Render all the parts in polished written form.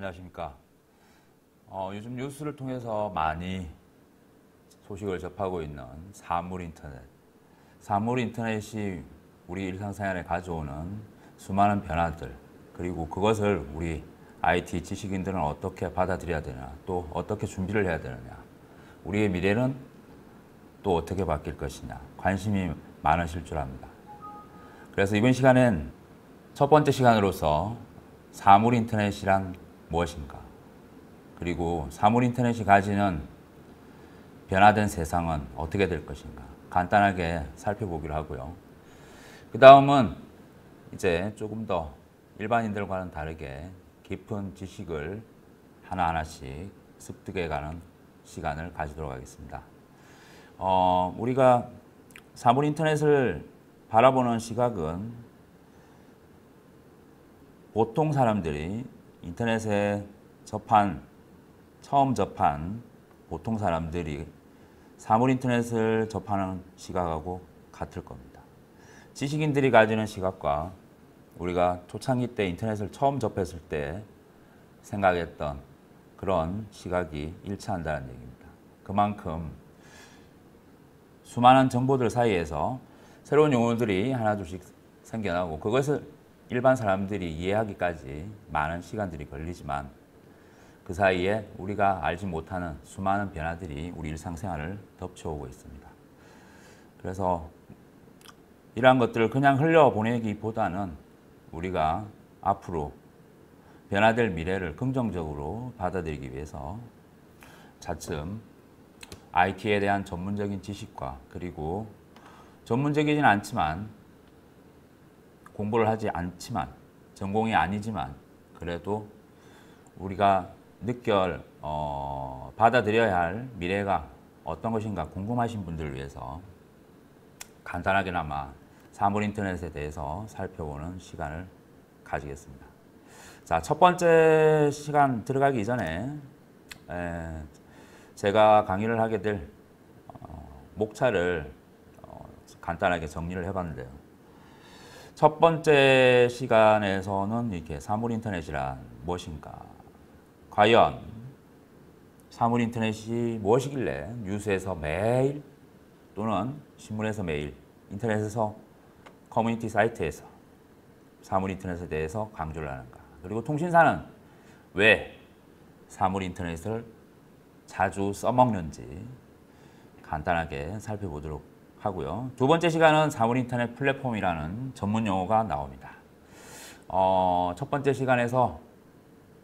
안녕하십니까. 요즘 뉴스를 통해서 많이 소식을 접하고 있는 사물인터넷. 사물인터넷이 우리 일상생활에 가져오는 수많은 변화들, 그리고 그것을 우리 IT 지식인들은 어떻게 받아들여야 되나, 또 어떻게 준비를 해야 되느냐, 우리의 미래는 또 어떻게 바뀔 것이냐, 관심이 많으실 줄 압니다. 그래서 이번 시간엔 첫 번째 시간으로서 사물인터넷이란 무엇인가, 그리고 사물인터넷이 가지는 변화된 세상은 어떻게 될 것인가 간단하게 살펴보기로 하고요. 그 다음은 이제 조금 더 일반인들과는 다르게 깊은 지식을 하나하나씩 습득해가는 시간을 가지도록 하겠습니다. 우리가 사물인터넷을 바라보는 시각은 보통 사람들이 인터넷에 처음 접한 보통 사람들이 사물인터넷을 접하는 시각하고 같을 겁니다. 지식인들이 가지는 시각과 우리가 초창기 때 인터넷을 처음 접했을 때 생각했던 그런 시각이 일치한다는 얘기입니다. 그만큼 수많은 정보들 사이에서 새로운 용어들이 하나둘씩 생겨나고 그것을 일반 사람들이 이해하기까지 많은 시간들이 걸리지만 그 사이에 우리가 알지 못하는 수많은 변화들이 우리 일상생활을 덮쳐오고 있습니다. 그래서 이러한 것들을 그냥 흘려보내기보다는 우리가 앞으로 변화될 미래를 긍정적으로 받아들이기 위해서 차츰 IT에 대한 전문적인 지식과 그리고 전문적이진 않지만 공부를 하지 않지만 전공이 아니지만 그래도 우리가 받아들여야 할 미래가 어떤 것인가 궁금하신 분들을 위해서 간단하게나마 사물인터넷에 대해서 살펴보는 시간을 가지겠습니다. 자, 첫 번째 시간 들어가기 이전에 제가 강의를 하게 될 목차를 간단하게 정리를 해봤는데요. 첫 번째 시간에서는 이렇게 사물인터넷이란 무엇인가, 과연 사물인터넷이 무엇이길래 뉴스에서 매일 또는 신문에서 매일, 인터넷에서 커뮤니티 사이트에서 사물인터넷에 대해서 강조를 하는가, 그리고 통신사는 왜 사물인터넷을 자주 써먹는지 간단하게 살펴보도록 하고요. 두 번째 시간은 사물인터넷 플랫폼이라는 전문 용어가 나옵니다. 첫 번째 시간에서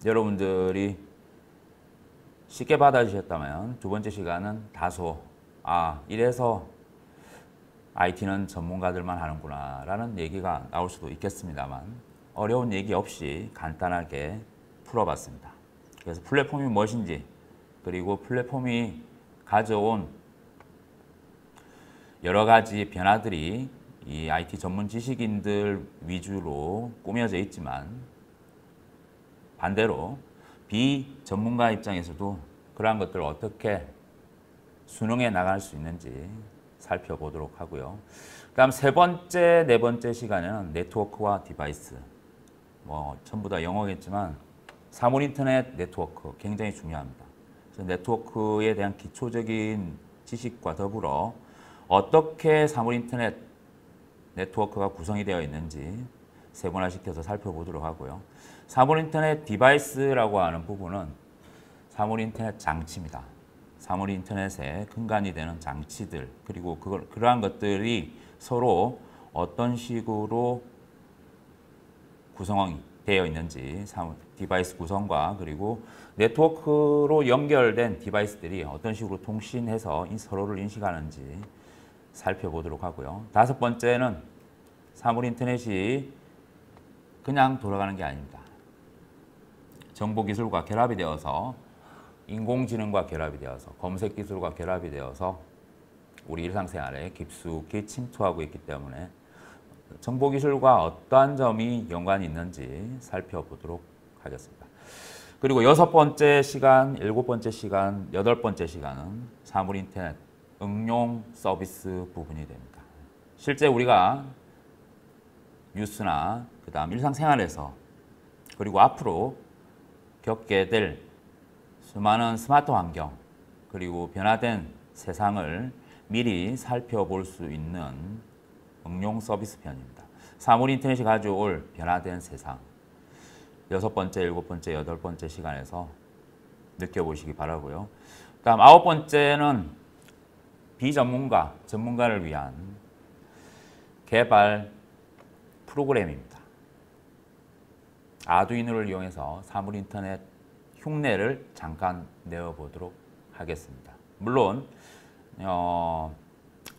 여러분들이 쉽게 받아주셨다면 두 번째 시간은 다소 이래서 IT는 전문가들만 하는구나 라는 얘기가 나올 수도 있겠습니다만 어려운 얘기 없이 간단하게 풀어봤습니다. 그래서 플랫폼이 무엇인지, 그리고 플랫폼이 가져온 여러 가지 변화들이 이 IT 전문 지식인들 위주로 꾸며져 있지만 반대로 비전문가 입장에서도 그러한 것들을 어떻게 수능해 나갈 수 있는지 살펴보도록 하고요. 그 다음 세 번째, 네 번째 시간에는 네트워크와 디바이스, 전부 다 영어겠지만 사물인터넷 네트워크 굉장히 중요합니다. 그래서 네트워크에 대한 기초적인 지식과 더불어 어떻게 사물인터넷 네트워크가 구성이 되어 있는지 세분화시켜서 살펴보도록 하고요. 사물인터넷 디바이스라고 하는 부분은 사물인터넷 장치입니다. 사물인터넷의 근간이 되는 장치들, 그리고 그러한 것들이 서로 어떤 식으로 구성이 되어 있는지, 디바이스 구성과 그리고 네트워크로 연결된 디바이스들이 어떤 식으로 통신해서 서로를 인식하는지 살펴보도록 하고요. 다섯 번째는 사물인터넷이 그냥 돌아가는 게 아닙니다. 정보기술과 결합이 되어서 인공지능과 결합이 되어서 검색기술과 결합이 되어서 우리 일상생활에 깊숙이 침투하고 있기 때문에 정보기술과 어떠한 점이 연관이 있는지 살펴보도록 하겠습니다. 그리고 여섯 번째 시간, 일곱 번째 시간, 여덟 번째 시간은 사물인터넷 응용 서비스 부분이 됩니다. 실제 우리가 뉴스나 그다음 일상생활에서 그리고 앞으로 겪게 될 수많은 스마트 환경 그리고 변화된 세상을 미리 살펴볼 수 있는 응용 서비스 편입니다. 사물 인터넷이 가져올 변화된 세상 6번째, 7번째, 8번째 시간에서 느껴보시기 바라고요. 다음 9번째는 비전문가, 전문가를 위한 개발 프로그램입니다. 아두이노를 이용해서 사물 인터넷 흉내를 잠깐 내어보도록 하겠습니다. 물론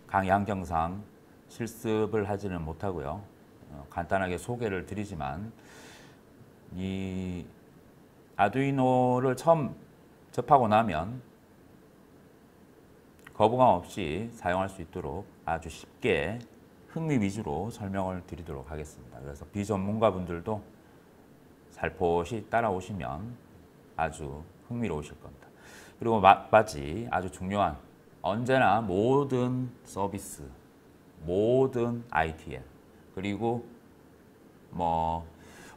강의 환경상 실습을 하지는 못하고요. 간단하게 소개를 드리지만 이 아두이노를 처음 접하고 나면 거부감 없이 사용할 수 있도록 아주 쉽게 흥미 위주로 설명을 드리도록 하겠습니다. 그래서 비전문가분들도 살포시 따라오시면 아주 흥미로우실 겁니다. 그리고 마지 아주 중요한 언제나 모든 서비스, 모든 ITL 그리고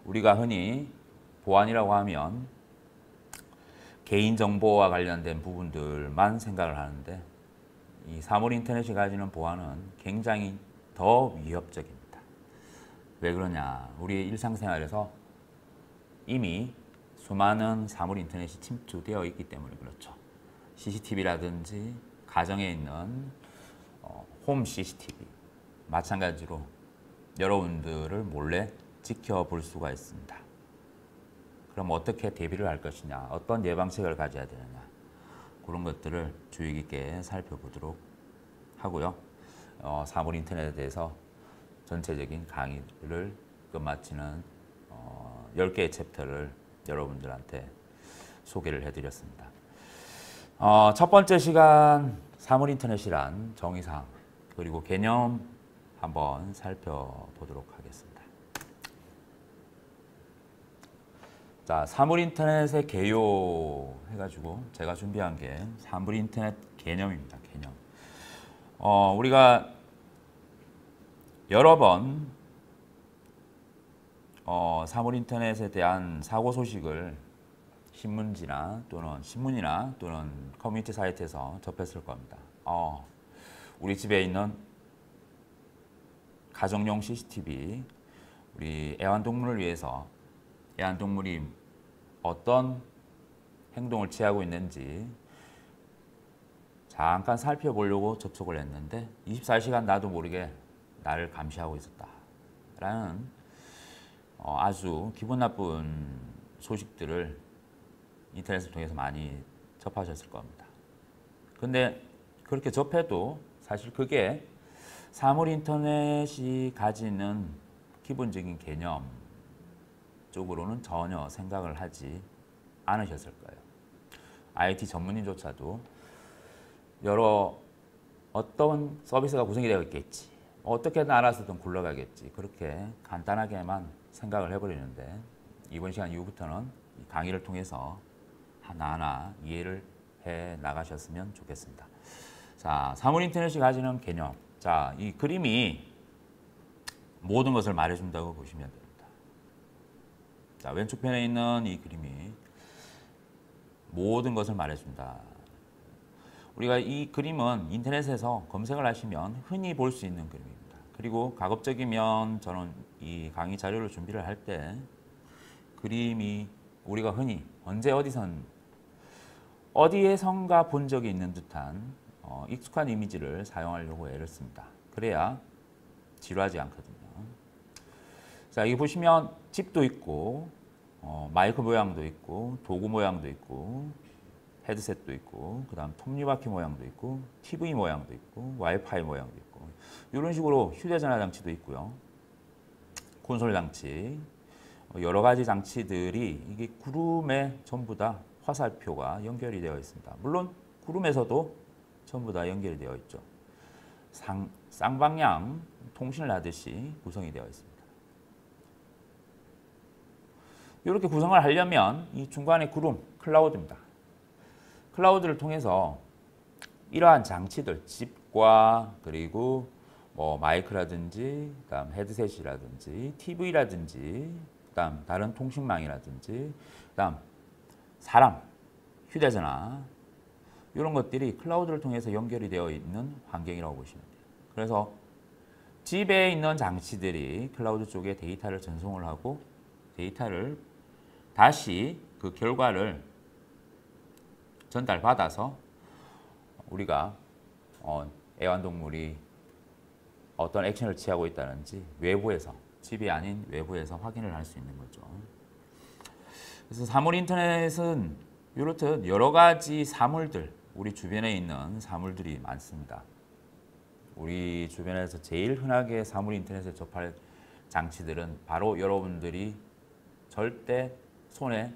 우리가 흔히 보안이라고 하면 개인정보와 관련된 부분들만 생각을 하는데 이 사물 인터넷이 가지는 보안은 굉장히 더 위협적입니다. 왜 그러냐? 우리의 일상생활에서 이미 수많은 사물 인터넷이 침투되어 있기 때문에 그렇죠. CCTV라든지 가정에 있는 홈 CCTV 마찬가지로 여러분들을 몰래 지켜볼 수가 있습니다. 그럼 어떻게 대비를 할 것이냐, 어떤 예방책을 가져야 되느냐 그런 것들을 주의 깊게 살펴보도록 하고요. 사물 인터넷에 대해서 전체적인 강의를 끝마치는 10개의 챕터를 여러분들한테 소개를 해드렸습니다. 첫 번째 시간 사물 인터넷이란 정의사항 그리고 개념 한번 살펴보도록 하겠습니다. 자, 사물 인터넷의 개요 해가지고 제가 준비한 게 사물 인터넷 개념입니다. 개념. 우리가 여러 번 사물 인터넷에 대한 사고 소식을 신문이나 또는 커뮤니티 사이트에서 접했을 겁니다. 우리 집에 있는 가정용 CCTV, 우리 애완동물을 위해서 애완동물이 어떤 행동을 취하고 있는지 잠깐 살펴보려고 접속을 했는데 24시간 나도 모르게 나를 감시하고 있었다라는 아주 기분 나쁜 소식들을 인터넷을 통해서 많이 접하셨을 겁니다. 근데 그렇게 접해도 사실 그게 사물 인터넷이 가지는 기본적인 개념 쪽으로는 전혀 생각을 하지 않으셨을 거예요. IT 전문인조차도 어떤 서비스가 구성이 되어 있겠지, 어떻게든 알아서든 굴러가겠지 그렇게 간단하게만 생각을 해버리는데 이번 시간 이후부터는 강의를 통해서 하나하나 이해를 해 나가셨으면 좋겠습니다. 자, 사물 인터넷이 가지는 개념. 자, 이 그림이 모든 것을 말해준다고 보시면 됩니다. 자, 왼쪽 편에 있는 이 그림이 모든 것을 말해준다. 우리가 이 그림은 인터넷에서 검색을 하시면 흔히 볼 수 있는 그림입니다. 그리고 가급적이면 저는 이 강의 자료를 준비를 할 때 그림이 우리가 흔히 언제 어디에선가 본 적이 있는 듯한 익숙한 이미지를 사용하려고 애를 씁니다. 그래야 지루하지 않거든요. 자, 여기 보시면 집도 있고 마이크 모양도 있고 도구 모양도 있고 헤드셋도 있고 그 다음 톱니바퀴 모양도 있고 TV 모양도 있고 와이파이 모양도 있고 이런 식으로 휴대전화 장치도 있고요. 콘솔 장치 여러 가지 장치들이 이게 구름에 전부 다 화살표가 연결이 되어 있습니다. 물론 구름에서도 전부 다 연결이 되어 있죠. 쌍방향 통신을 하듯이 구성이 되어 있습니다. 이렇게 구성을 하려면 이 중간에 구름, 클라우드입니다. 클라우드를 통해서 이러한 장치들, 칩과 그리고 마이크라든지, 그다음 헤드셋이라든지, TV라든지, 그다음 다른 통신망이라든지, 그다음 사람, 휴대전화 이런 것들이 클라우드를 통해서 연결이 되어 있는 환경이라고 보시면 돼요. 그래서 집에 있는 장치들이 클라우드 쪽에 데이터를 전송을 하고 데이터를 다시 그 결과를 전달받아서 우리가 애완동물이 어떤 액션을 취하고 있다든지 외부에서, 집이 아닌 외부에서 확인을 할 수 있는 거죠. 그래서 사물 인터넷은 이렇듯 여러 가지 사물들, 우리 주변에 있는 사물들이 많습니다. 우리 주변에서 제일 흔하게 사물 인터넷에 접할 장치들은 바로 여러분들이 절대 손에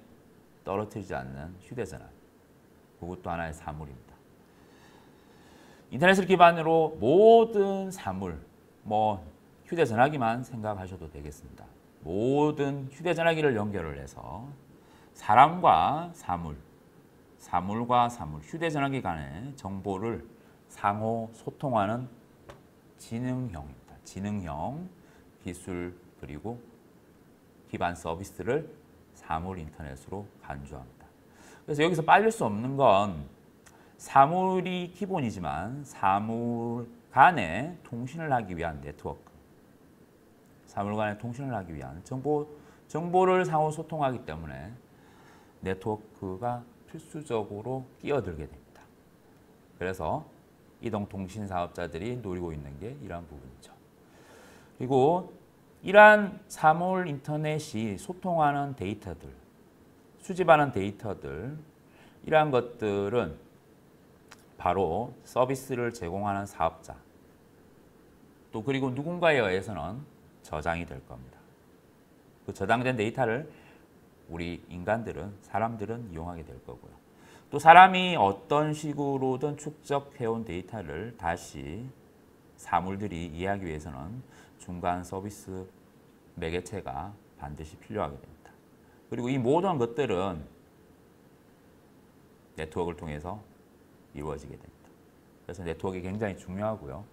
떨어뜨리지 않는 휴대전화. 그것도 하나의 사물입니다. 인터넷을 기반으로 모든 사물, 휴대전화기만 생각하셔도 되겠습니다. 모든 휴대전화기를 연결을 해서 사람과 사물, 사물과 사물, 휴대전화기 간의 정보를 상호 소통하는 지능형입니다. 지능형 기술 그리고 기반 서비스를 사물 인터넷으로 간주합니다. 그래서 여기서 빠질 수 없는 건 사물이 기본이지만 사물 간에 통신을 하기 위한 네트워크, 사물 간에 통신을 하기 위한 정보를 상호 소통하기 때문에 네트워크가 필수적으로 끼어들게 됩니다. 그래서 이동통신 사업자들이 노리고 있는 게 이러한 부분이죠. 그리고 이러한 사물 인터넷이 소통하는 데이터들, 수집하는 데이터들, 이러한 것들은 바로 서비스를 제공하는 사업자, 또 그리고 누군가에 의해서는 저장이 될 겁니다. 그 저장된 데이터를 우리 인간들은, 사람들은 이용하게 될 거고요. 또 사람이 어떤 식으로든 축적해온 데이터를 다시 사물들이 이해하기 위해서는 중간 서비스 매개체가 반드시 필요하게 됩니다. 그리고 이 모든 것들은 네트워크를 통해서 이루어지게 됩니다. 그래서 네트워크가 굉장히 중요하고요.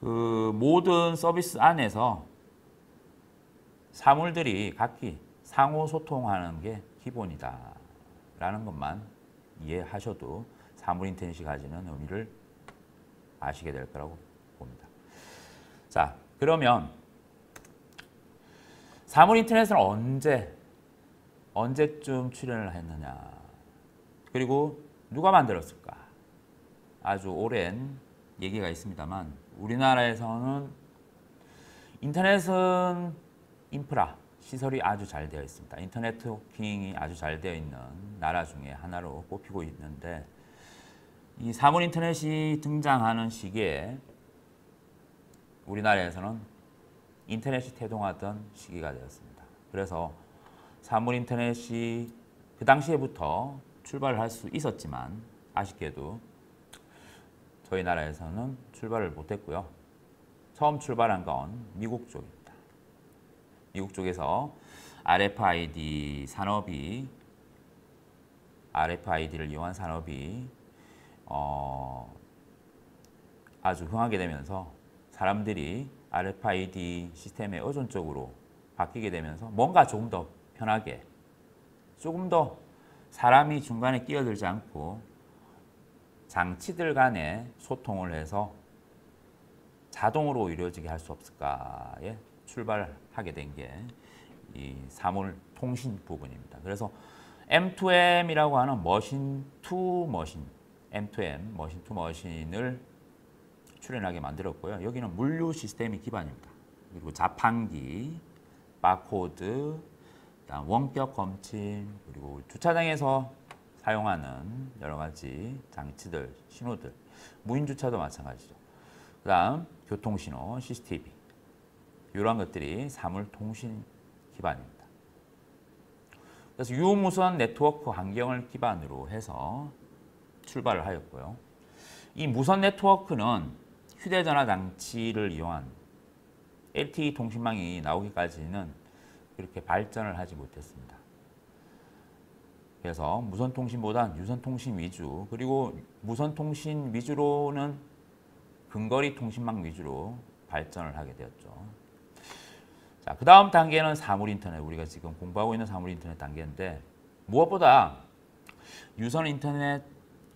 그 모든 서비스 안에서 사물들이 각기 상호 소통하는 게 기본이다 라는 것만 이해하셔도 사물 인터넷이 가지는 의미를 아시게 될 거라고 봅니다. 자, 그러면 사물 인터넷은 언제쯤 출현을 했느냐, 그리고 누가 만들었을까? 아주 오랜 얘기가 있습니다만 우리나라에서는 인터넷은 인프라, 시설이 아주 잘 되어 있습니다. 인터넷 워킹이 아주 잘 되어 있는 나라 중에 하나로 꼽히고 있는데, 이 사물 인터넷이 등장하는 시기에 우리나라에서는 인터넷이 태동하던 시기가 되었습니다. 그래서 사물 인터넷이 그 당시에부터 출발을 할 수 있었지만 아쉽게도 저희 나라에서는 출발을 못했고요. 처음 출발한 건 미국 쪽입니다. 미국 쪽에서 RFID 산업이, RFID를 이용한 산업이 아주 흥하게 되면서 사람들이 RFID 시스템의 의존적으로 바뀌게 되면서 뭔가 조금 더 편하게, 조금 더 사람이 중간에 끼어들지 않고 장치들 간에 소통을 해서 자동으로 이루어지게 할 수 없을까에 출발하게 된 게 이 사물 통신 부분입니다. 그래서 M2M이라고 하는 머신 투 머신, M2M, 머신 투 머신을 출현하게 만들었고요. 여기는 물류 시스템이 기반입니다. 그리고 자판기, 바코드, 원격 검침, 그리고 주차장에서 사용하는 여러 가지 장치들, 신호들, 무인 주차도 마찬가지죠. 그 다음 교통신호, CCTV, 이러한 것들이 사물 통신 기반입니다. 그래서 유무선 네트워크 환경을 기반으로 해서 출발을 하였고요. 이 무선 네트워크는 휴대전화 장치를 이용한 LTE 통신망이 나오기까지는 그렇게 발전을 하지 못했습니다. 그래서 무선통신보단 유선통신 위주, 그리고 무선통신 위주로는 근거리 통신망 위주로 발전을 하게 되었죠. 자, 그 다음 단계는 사물 인터넷, 우리가 지금 공부하고 있는 사물 인터넷 단계인데, 무엇보다 유선 인터넷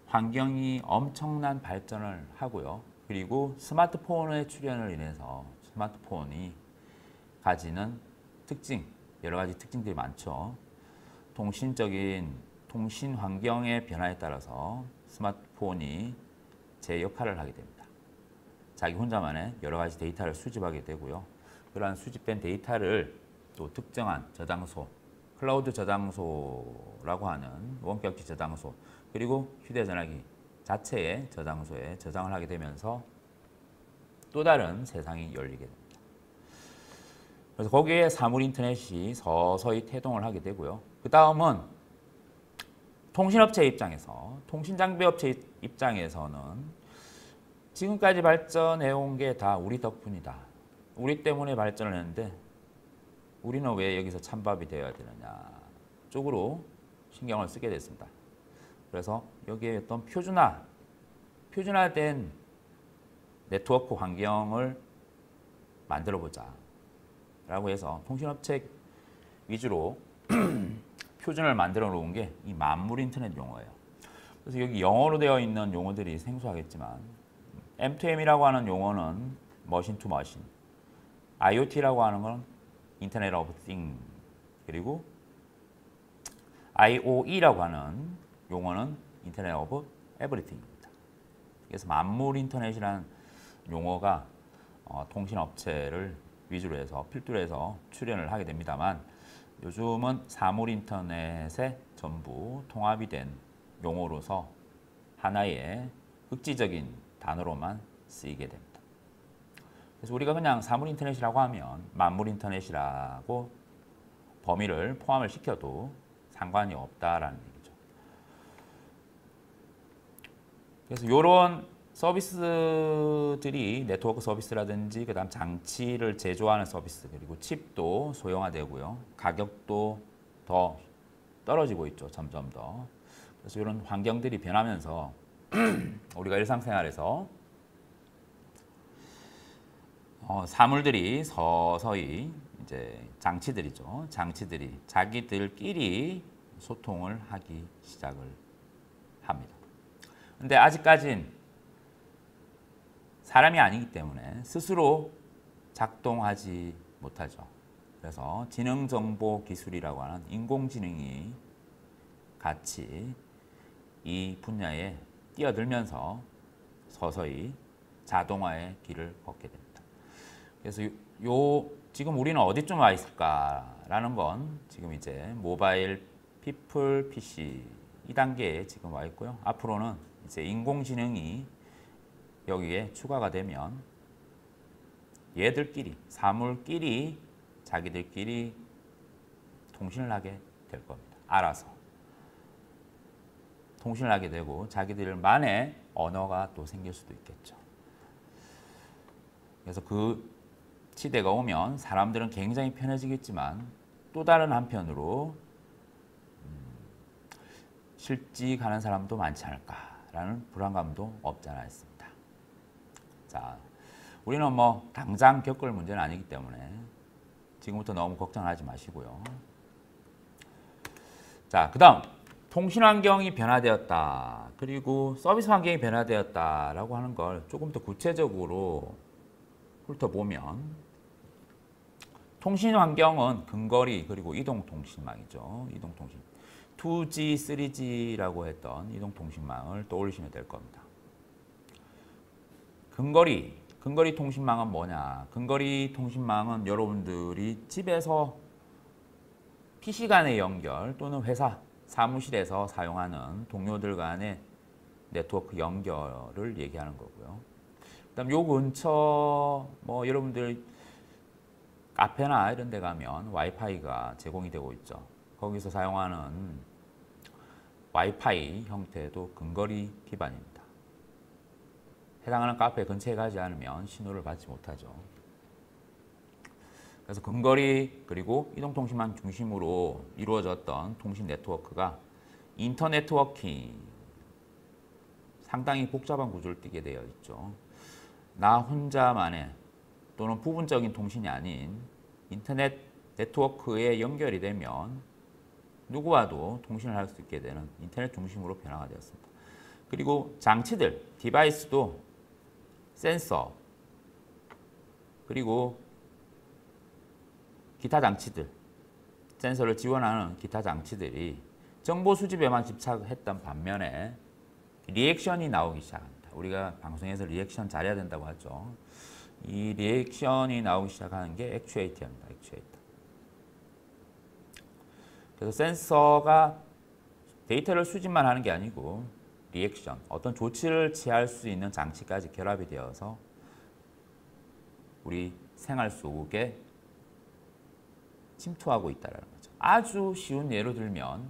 환경이 엄청난 발전을 하고요. 그리고 스마트폰의 출현을 인해서 스마트폰이 가지는 특징, 여러 가지 특징들이 많죠. 통신적인 통신 환경의 변화에 따라서 스마트폰이 제 역할을 하게 됩니다. 자기 혼자만의 여러 가지 데이터를 수집하게 되고요. 그러한 수집된 데이터를 또 특정한 저장소, 클라우드 저장소라고 하는 원격지 저장소, 그리고 휴대전화기 자체의 저장소에 저장을 하게 되면서 또 다른 세상이 열리게 됩니다. 그래서 거기에 사물 인터넷이 서서히 태동을 하게 되고요. 그 다음은 통신업체 입장에서, 통신장비업체 입장에서는 지금까지 발전해온 게 다 우리 덕분이다. 우리 때문에 발전을 했는데 우리는 왜 여기서 찬밥이 되어야 되느냐 쪽으로 신경을 쓰게 됐습니다. 그래서 여기에 어떤 표준화된 네트워크 환경을 만들어보자 라고 해서 통신업체 위주로 표준을 만들어 놓은 게 이 만물 인터넷 용어예요. 그래서 여기 영어로 되어 있는 용어들이 생소하겠지만 M2M이라고 하는 용어는 머신 투 머신, IoT라고 하는 건 인터넷 오브 띵, 그리고 IOE라고 하는 용어는 인터넷 오브 에브리띵입니다. 그래서 만물 인터넷이라는 용어가 통신업체를 위주로 해서 필두로 해서 출현을 하게 됩니다만 요즘은 사물 인터넷의 전부 통합이 된 용어로서 하나의 극지적인 단어로만 쓰이게 됩니다. 그래서 우리가 그냥 사물 인터넷이라고 하면 만물 인터넷이라고 범위를 포함을 시켜도 상관이 없다라는 얘기죠. 그래서 이런 서비스들이 네트워크 서비스라든지 그다음 장치를 제조하는 서비스, 그리고 칩도 소형화되고요. 가격도 더 떨어지고 있죠. 점점 더. 그래서 이런 환경들이 변하면서 우리가 일상생활에서 사물들이 서서히 이제 장치들이죠. 장치들이 자기들끼리 소통을 하기 시작을 합니다. 근데 아직까진 사람이 아니기 때문에 스스로 작동하지 못하죠. 그래서 지능정보기술이라고 하는 인공지능이 같이 이 분야에 뛰어들면서 서서히 자동화의 길을 걷게 됩니다. 그래서 지금 우리는 어디쯤 와 있을까라는 건 지금 이제 모바일, 피플, PC 이 단계에 지금 와 있고요. 앞으로는 이제 인공지능이 여기에 추가가 되면 얘들끼리, 사물끼리 자기들끼리 통신을 하게 될 겁니다. 알아서 통신을 하게 되고 자기들만의 언어가 또 생길 수도 있겠죠. 그래서 그 시대가 오면 사람들은 굉장히 편해지겠지만 또 다른 한편으로 실직하는 사람도 많지 않을까라는 불안감도 없지 않아 있습니다. 자, 우리는 뭐 당장 겪을 문제는 아니기 때문에 지금부터 너무 걱정하지 마시고요. 자, 그 다음 통신 환경이 변화되었다. 그리고 서비스 환경이 변화되었다라고 하는 걸 조금 더 구체적으로 훑어보면 통신 환경은 근거리 그리고 이동통신망이죠. 이동통신. 2G, 3G라고 했던 이동통신망을 떠올리시면 될 겁니다. 근거리 통신망은 뭐냐? 근거리 통신망은 여러분들이 집에서 PC 간의 연결 또는 회사, 사무실에서 사용하는 동료들 간의 네트워크 연결을 얘기하는 거고요. 그다음 요 근처 뭐 여러분들 카페나 이런 데 가면 와이파이가 제공이 되고 있죠. 거기서 사용하는 와이파이 형태도 근거리 기반입니다. 해당하는 카페 근처에 가지 않으면 신호를 받지 못하죠. 그래서 근거리 그리고 이동통신망 중심으로 이루어졌던 통신 네트워크가 인터네트워킹, 상당히 복잡한 구조를 띠게 되어 있죠. 나 혼자만의 또는 부분적인 통신이 아닌 인터넷 네트워크에 연결이 되면 누구와도 통신을 할 수 있게 되는 인터넷 중심으로 변화가 되었습니다. 그리고 장치들, 디바이스도 센서, 그리고 기타 장치들, 센서를 지원하는 기타 장치들이 정보 수집에만 집착했던 반면에 리액션이 나오기 시작합니다. 우리가 방송에서 리액션 잘해야 된다고 하죠. 이 리액션이 나오기 시작하는 게 액추에이터입니다. 액추에이터. 그래서 센서가 데이터를 수집만 하는 게 아니고 리액션, 어떤 조치를 취할 수 있는 장치까지 결합이 되어서 우리 생활 속에 침투하고 있다는 거죠. 아주 쉬운 예로 들면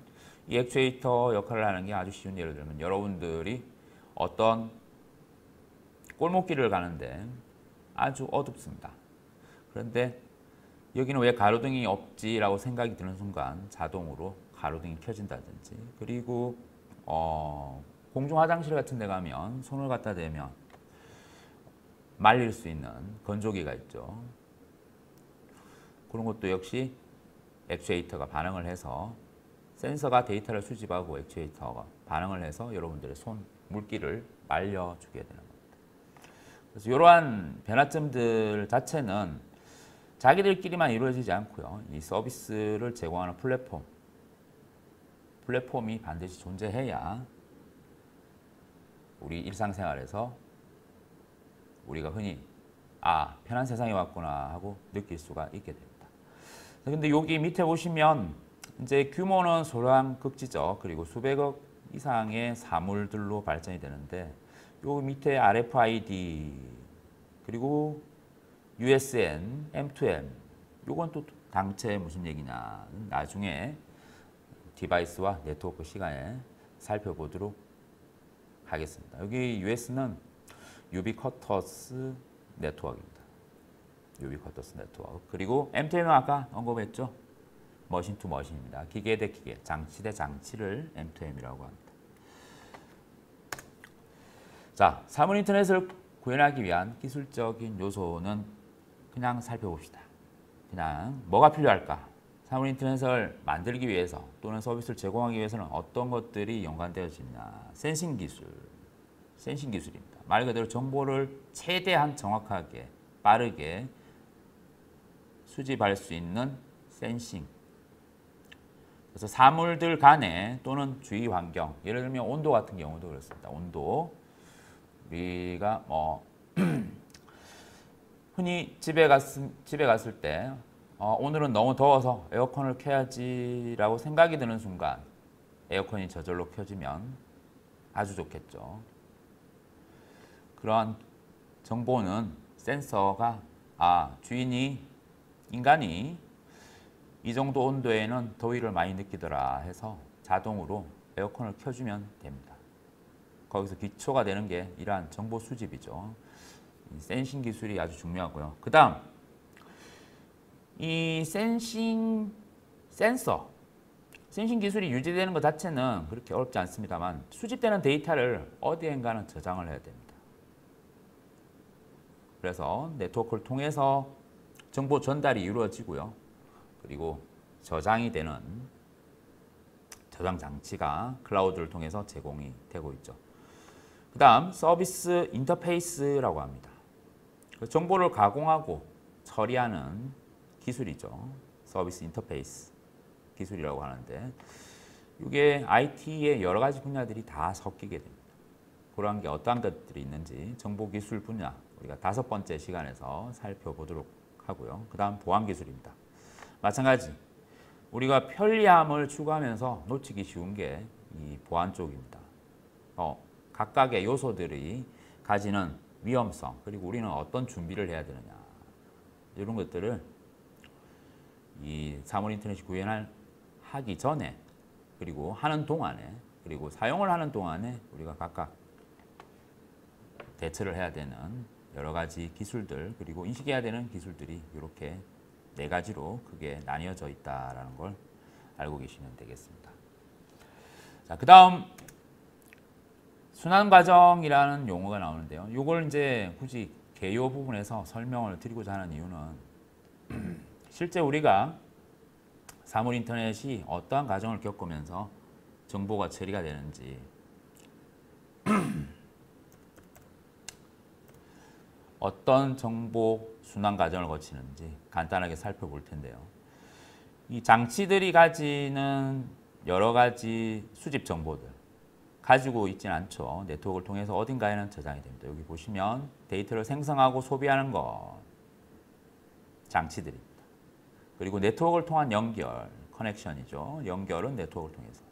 이 액추에이터 역할을 하는 게 아주 쉬운 예로 들면 여러분들이 어떤 골목길을 가는데 아주 어둡습니다. 그런데 여기는 왜 가로등이 없지라고 생각이 드는 순간 자동으로 가로등이 켜진다든지, 그리고 공중 화장실 같은 데 가면 손을 갖다 대면 말릴 수 있는 건조기가 있죠. 그런 것도 역시 액추에이터가 반응을 해서 센서가 데이터를 수집하고 액추에이터가 반응을 해서 여러분들의 손 물기를 말려주게 되는 겁니다. 그래서 이러한 변화점들 자체는 자기들끼리만 이루어지지 않고요. 이 서비스를 제공하는 플랫폼이 반드시 존재해야 우리 일상생활에서 우리가 흔히 편한 세상이 왔구나 하고 느낄 수가 있게 됩니다. 근데 여기 밑에 보시면 이제 규모는 소량극지적, 그리고 수백억 이상의 사물들로 발전이 되는데 요 밑에 RFID, 그리고 USN, M2M, 요건 또 당체 무슨 얘기냐 나중에 디바이스와 네트워크 시간에 살펴보도록 하겠습니다. 여기 US는 유비쿼터스 네트워크입니다. 유비쿼터스 네트워크. 그리고 M2M은 아까 언급했죠. 머신 투 머신입니다. 기계 대 기계, 장치 대 장치를 M2M이라고 합니다. 자, 사물 인터넷을 구현하기 위한 기술적인 요소는 그냥 살펴봅시다. 그냥 뭐가 필요할까? 사물 인터넷을 만들기 위해서 또는 서비스를 제공하기 위해서는 어떤 것들이 연관되어지냐? 센싱 기술입니다. 말 그대로 정보를 최대한 정확하게 빠르게 수집할 수 있는 센싱. 그래서 사물들 간에 또는 주위 환경, 예를 들면 온도 같은 경우도 그렇습니다. 온도, 우리가 흔히 집에 갔을 때 오늘은 너무 더워서 에어컨을 켜야지라고 생각이 드는 순간 에어컨이 저절로 켜지면 아주 좋겠죠. 그런 정보는 센서가 인간이 이 정도 온도에는 더위를 많이 느끼더라 해서 자동으로 에어컨을 켜주면 됩니다. 거기서 기초가 되는 게 이러한 정보 수집이죠. 이 센싱 기술이 아주 중요하고요. 그 다음 이 센싱 기술이 유지되는 것 자체는 그렇게 어렵지 않습니다만 수집되는 데이터를 어디엔가는 저장을 해야 됩니다. 그래서 네트워크를 통해서 정보 전달이 이루어지고요. 그리고 저장이 되는 저장 장치가 클라우드를 통해서 제공이 되고 있죠. 그 다음 서비스 인터페이스라고 합니다. 정보를 가공하고 처리하는 기술이죠. 서비스 인터페이스 기술이라고 하는데 이게 IT의 여러 가지 분야들이 다 섞이게 됩니다. 그러한 게 어떠한 것들이 있는지 정보기술 분야 우리가 5번째 시간에서 살펴보도록 하고요. 그 다음 보안기술입니다. 마찬가지 우리가 편리함을 추구하면서 놓치기 쉬운 게 이 보안 쪽입니다. 각각의 요소들이 가지는 위험성, 그리고 우리는 어떤 준비를 해야 되느냐, 이런 것들을 이 사물 인터넷이 구현하기 전에, 그리고 하는 동안에, 그리고 사용을 하는 동안에 우리가 각각 대처를 해야 되는 여러 가지 기술들, 그리고 인식해야 되는 기술들이 이렇게 4가지로 크게 나뉘어져 있다는 걸 알고 계시면 되겠습니다. 자, 그 다음 순환 과정이라는 용어가 나오는데요. 이걸 이제 굳이 개요 부분에서 설명을 드리고자 하는 이유는 실제 우리가 사물 인터넷이 어떠한 과정을 겪으면서 정보가 처리가 되는지, 어떤 정보 순환 과정을 거치는지 간단하게 살펴볼 텐데요. 이 장치들이 가지는 여러 가지 수집 정보들 가지고 있지는 않죠. 네트워크를 통해서 어딘가에는 저장이 됩니다. 여기 보시면 데이터를 생성하고 소비하는 것 장치들입니다. 그리고 네트워크를 통한 연결, 커넥션이죠. 연결은 네트워크를 통해서.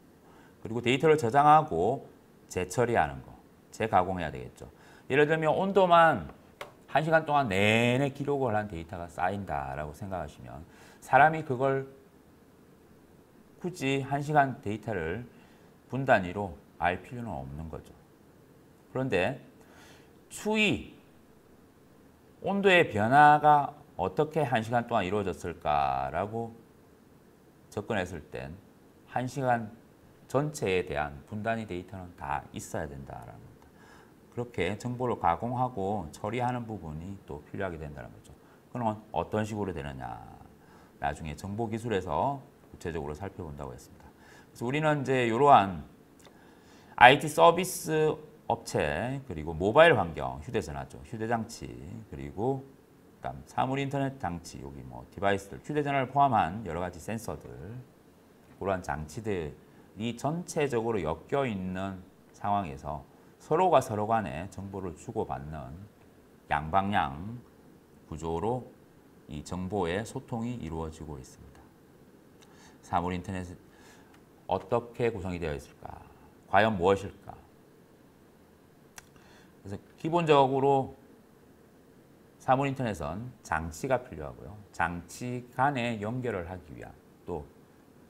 그리고 데이터를 저장하고 재처리하는 거, 재가공해야 되겠죠. 예를 들면 온도만 1시간 동안 내내 기록을 한 데이터가 쌓인다라고 생각하시면 사람이 그걸 굳이 1시간 데이터를 분 단위로 알 필요는 없는 거죠. 그런데 추위, 온도의 변화가 어떻게 1시간 동안 이루어졌을까라고 접근했을 땐 1시간 전체에 대한 분단위 데이터는 다 있어야 된다라는 겁니다. 그렇게 정보를 가공하고 처리하는 부분이 또 필요하게 된다는 거죠. 그럼 어떤 식으로 되느냐. 나중에 정보기술에서 구체적으로 살펴본다고 했습니다. 그래서 우리는 이제 이러한 IT 서비스 업체, 그리고 모바일 환경, 휴대전화죠. 휴대장치, 그리고 그다음 사물 인터넷 장치, 여기 뭐 디바이스들, 휴대전화를 포함한 여러 가지 센서들, 그러한 장치들이 전체적으로 엮여 있는 상황에서 서로가 서로 간에 정보를 주고받는 양방향 구조로 이 정보의 소통이 이루어지고 있습니다. 사물 인터넷은 어떻게 구성이 되어 있을까? 과연 무엇일까? 그래서 기본적으로 사물 인터넷은 장치가 필요하고요. 장치 간에 연결을 하기 위한, 또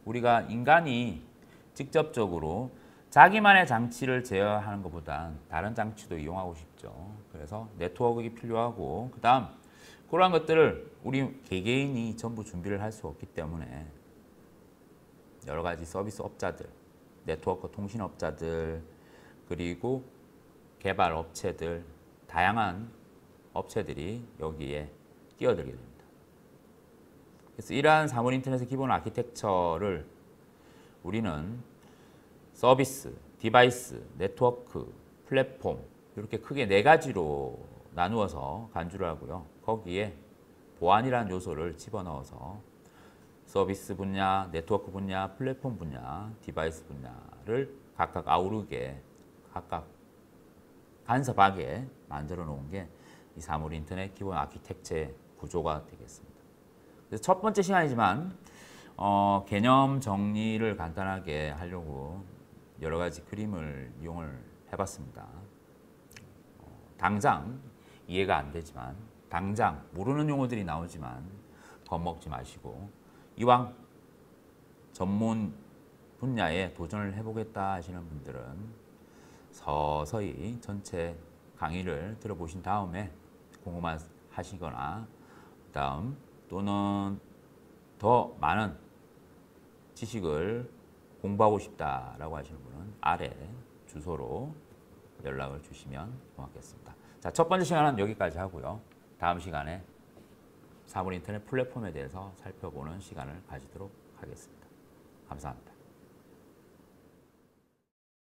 우리가 인간이 직접적으로 자기만의 장치를 제어하는 것보다 다른 장치도 이용하고 싶죠. 그래서 네트워크가 필요하고, 그 다음 그러한 것들을 우리 개개인이 전부 준비를 할 수 없기 때문에 여러 가지 서비스 업자들, 네트워크 통신업자들, 그리고 개발 업체들, 다양한 업체들이 여기에 끼어들게 됩니다. 그래서 이러한 사물 인터넷의 기본 아키텍처를 우리는 서비스, 디바이스, 네트워크, 플랫폼 이렇게 크게 4가지로 나누어서 간주를 하고요. 거기에 보안이라는 요소를 집어넣어서 서비스 분야, 네트워크 분야, 플랫폼 분야, 디바이스 분야를 각각 아우르게, 각각 간섭하게 만들어 놓은 게 이 사물 인터넷 기본 아키텍처의 구조가 되겠습니다. 그래서 첫 번째 시간이지만 개념 정리를 간단하게 하려고 여러 가지 그림을 이용을 해봤습니다. 당장 이해가 안 되지만, 당장 모르는 용어들이 나오지만 겁먹지 마시고, 이왕 전문 분야에 도전을 해보겠다 하시는 분들은 서서히 전체 강의를 들어보신 다음에 궁금한 하시거나, 그다음 또는 더 많은 지식을 공부하고 싶다라고 하시는 분은 아래 주소로 연락을 주시면 고맙겠습니다. 자, 첫 번째 시간은 여기까지 하고요. 다음 시간에 사물 인터넷 플랫폼에 대해서 살펴보는 시간을 가지도록 하겠습니다. 감사합니다.